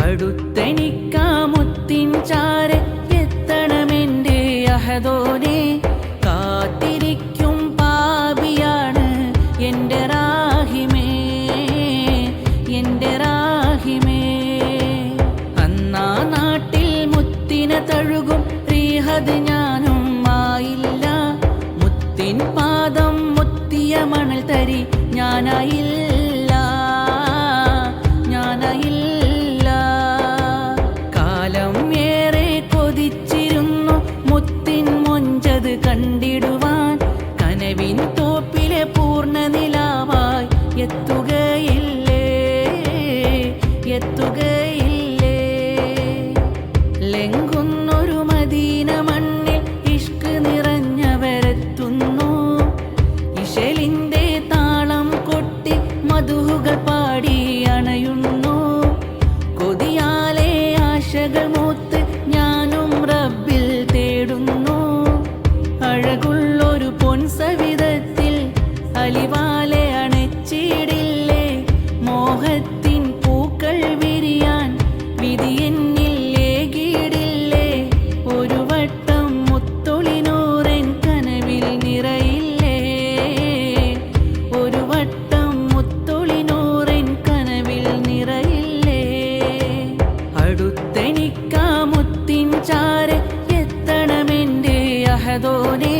അടുത്തെനിക്കാമുത്തിൻ ചാരെ എത്തണമെൻ്റെ അഹദോനെ. കാത്തിരിക്കും പാപിയാണ് എൻ്റെ റാഹിമേ, എൻ്റെ റാഹിമേ. അന്നാ നാട്ടിൽ മുത്തിനെ തഴുകും റീഹദ് ഞാനും ആയില്ല. മുത്തിൻ പാദം മുത്തിയ മണൽ തരി ഞാനായില്ല, ഞാനായില്ല. കാലം ഏറെ കൊതിച്ചിരുന്നു മുത്തിൻ മൊഞ്ചത് കണ്ടിടുവാൻ. കനവിൻ തോപ്പിലെ പൂർണ്ണ നിലാവായി എത്തുകയില്ലേ, എത്തുകയില്ലേ. ലംഘുന്നൊരു മദീന മണ്ണിൽ ഇഷ്ക് നിറഞ്ഞവരെത്തുന്നു. ഇശലിൻ്റെ താളം കൊട്ടി മധുഹുകൾ പാടി അണയുന്നു. കൊതിയാലെ ആശകൾ മൂത്ത് ഞാനും റബ്ബിൽ തേടുന്നു. അഴകുള്ളൊരു പൊൻസവിധത്തിൽ അലിവാലെ അണച്ചിടില്ലേ. മോഹത്തിൻ പൂക്കൾ വിരിയാൻ വിധി എന്നിൽ ഏകിയിടില്ലേ. ഒരു വട്ടം മുത്തൊളിനൂറൻ കനവിൽ നിറയില്ലേ, ഒരു വട്ടം മുത്തൊളിനൂറൻ കനവിൽ നിറയില്ലേ. അടുത്തെനിക്കാമുത്തിൻ ചാരെ എത്തണമെൻ്റെ അഹദോനെ.